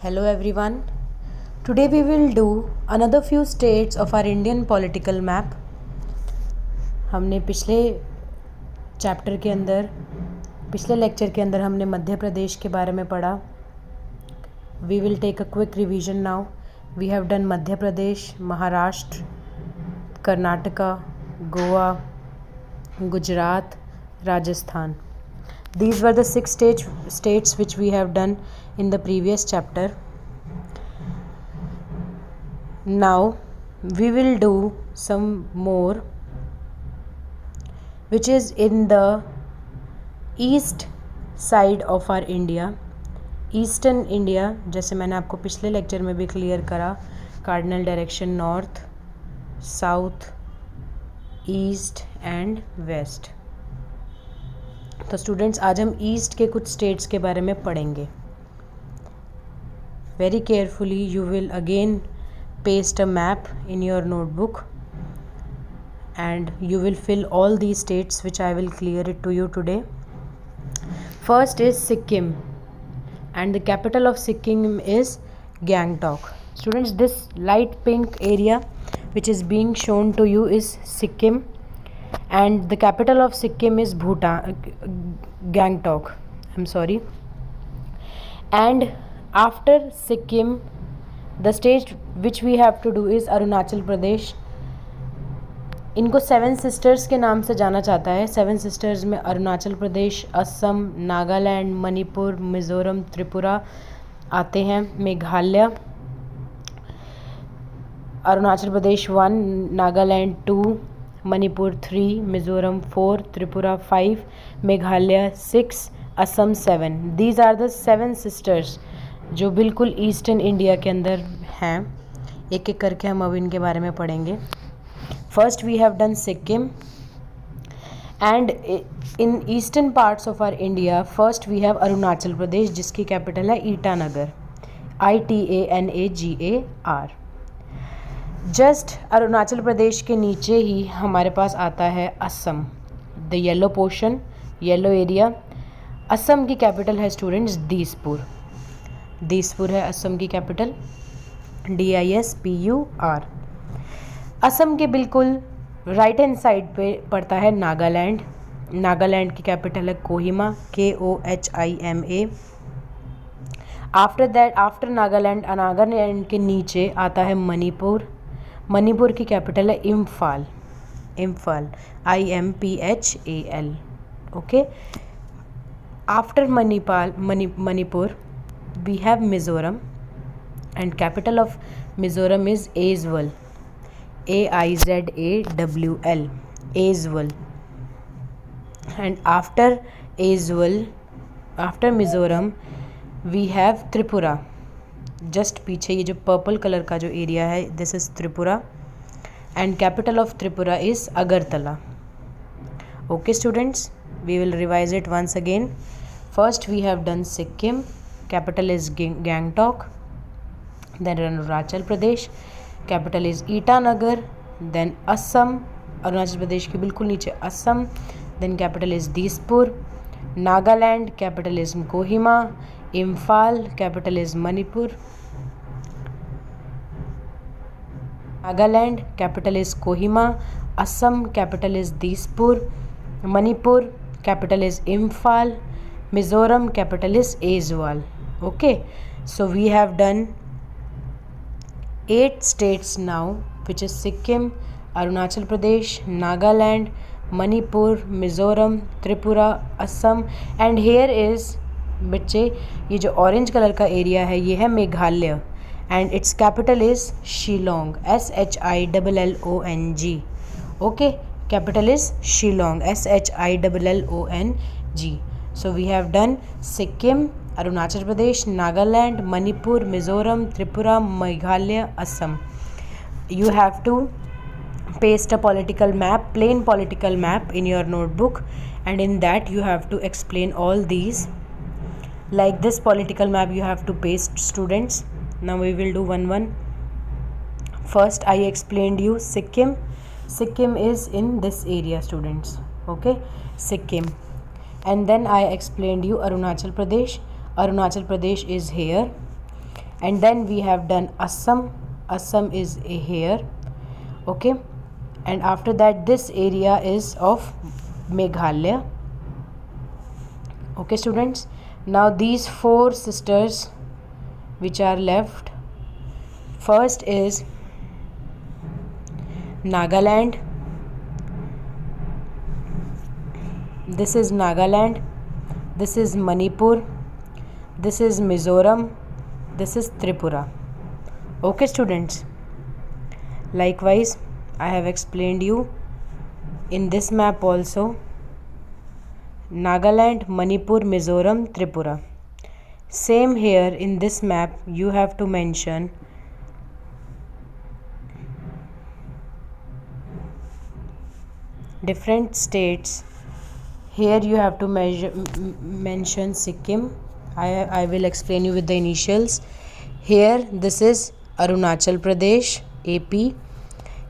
Hello everyone. Today we will do another few states of our Indian political map. हमने पिछले lecture के अंदर हमने मध्य प्रदेश के बारे में पढ़ा. We will take a quick revision now. We have done Madhya Pradesh, Maharashtra, Karnataka, Goa, Gujarat, Rajasthan. These were the 6 states which we have done in the previous chapter. Now we will do some more which is in the east side of our India. Eastern India, जैसे मैंने आपको पिछले lecture में भी clear करा, cardinal direction north, south, east and west. तो students आज हम ईस्ट के कुछ स्टेट्स के बारे में पढ़ेंगे. Very carefully you will again paste a map in your notebook and you will fill all these states which I will clear it to you today. First is Sikkim and the capital of Sikkim is Gangtok. Students, this light pink area which is being shown to you is Sikkim and the capital of Sikkim is Gangtok. I'm sorry. And after Sikkim, the state which we have to do is Arunachal Pradesh. इनको 7 sisters के नाम से जाना जाता है. 7 sisters में अरुणाचल प्रदेश, असम, नागालैंड, मणिपुर, मिज़ोरम, त्रिपुरा आते हैं. Meghalaya, Arunachal Pradesh 1, Nagaland 2, Manipur 3, Mizoram 4, Tripura 5, Meghalaya 6, Assam 7. These are the 7 sisters जो बिल्कुल ईस्टर्न इंडिया के अंदर हैं. एक एक करके हम अब इनके बारे में पढ़ेंगे. First we have done Sikkim and in eastern parts of our India first we have Arunachal Pradesh जिसकी कैपिटल है ईटानगर, ITANAGAR. जस्ट अरुणाचल प्रदेश के नीचे ही हमारे पास आता है Assam, the yellow portion, yellow area. Assam की कैपिटल है स्टूडेंट्स दिसपुर. दिसपुर है असम की कैपिटल, DISPUR. असम के बिल्कुल राइट हैंड साइड पे पड़ता है नागालैंड. नागालैंड की कैपिटल है कोहिमा, KOHIMA. आफ्टर नागालैंड के नीचे आता है मणिपुर. मणिपुर की कैपिटल है Imphal, IMPHAL. Okay. After Manipur we have Mizoram and capital of Mizoram is Aizawl, AIZAWL, Aizawl. And after Mizoram we have Tripura. just पीछे ये जो पर्पल कलर का जो एरिया है, this is Tripura and capital of Tripura is Agartala. Okay students, we will revise it once again. First we have done Sikkim, capital is Gangtok. Then Arunachal Pradesh, capital is Itanagar. Then Assam, Arunachal Pradesh के बिल्कुल नीचे Assam. Then capital is Dispur. Nagaland, capital is Kohima. Imphal, capital is Manipur. Nagaland, capital is Kohima. Assam, capital is Dispur. Manipur, capital is Imphal. Mizoram, capital is Aizawl. Okay, so we have done 8 states now, which is Sikkim, Arunachal Pradesh, Nagaland, Manipur, Mizoram, Tripura, Assam. And here is बच्चे ये जो orange colour का area है ये है Meghalaya and its capital is Shillong, SHILLONG. okay, capital is Shillong, SHILLONG. So we have done Sikkim, Arunachal Pradesh, Nagaland, Manipur, Mizoram, Tripura, Meghalaya, Assam. You have to paste a political map, plain political map in your notebook, and in that you have to explain all these. Like this political map you have to paste, students. Now we will do one. First I explained you Sikkim. Sikkim is in this area, students. Okay, Sikkim. And then I explained you Arunachal Pradesh. Arunachal Pradesh is here. and then we have done Assam. Assam is here, okay, and after that this area is of Meghalaya. Okay students, now these four sisters which are left, first is Nagaland. This is Nagaland, this is Manipur, this is Mizoram, this is Tripura. Okay students, likewise I have explained you in this map also, Nagaland, Manipur, Mizoram, Tripura. Same here in this map you have to mention different states. Here you have to mention Sikkim. I will explain you with the initials. Here this is Arunachal Pradesh, AP.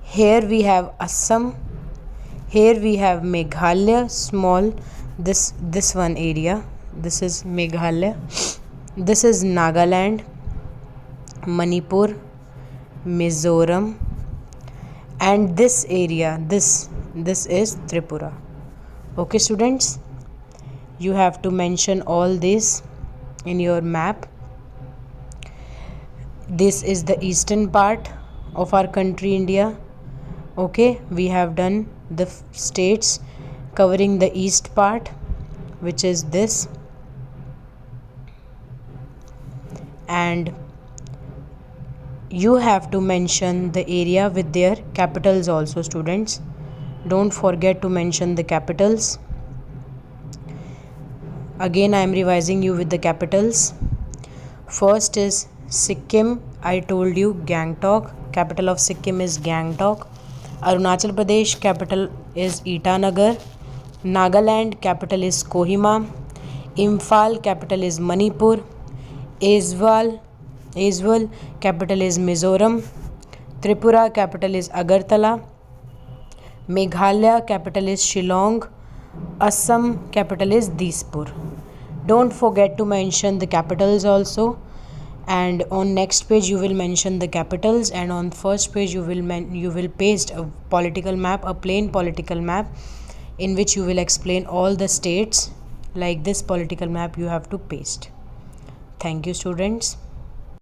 Here we have Assam. Here we have Meghalaya, small, this one area. This is Meghalaya. This is Nagaland, Manipur, Mizoram, and this area, this is Tripura. Okay students, you have to mention all this in your map. This is the eastern part of our country India. Okay, we have done the states covering the east part, which is this, and you have to mention the area with their capitals also students. Don't forget to mention the capitals. Again I am revising you with the capitals. First is Sikkim. I told you Gangtok, capital of Sikkim is Gangtok. Arunachal Pradesh, capital is Itanagar. Nagaland, capital is Kohima. Imphal, capital is Manipur. Aizawl, capital is Mizoram. Tripura, capital is Agartala. Meghalaya, capital is Shillong. Assam, capital is Dispur. Don't forget to mention the capitals also, and on next page you will mention the capitals, and on first page you will paste a political map, a plain political map, in which you will explain all the states. Like this political map you have to paste. Thank you students.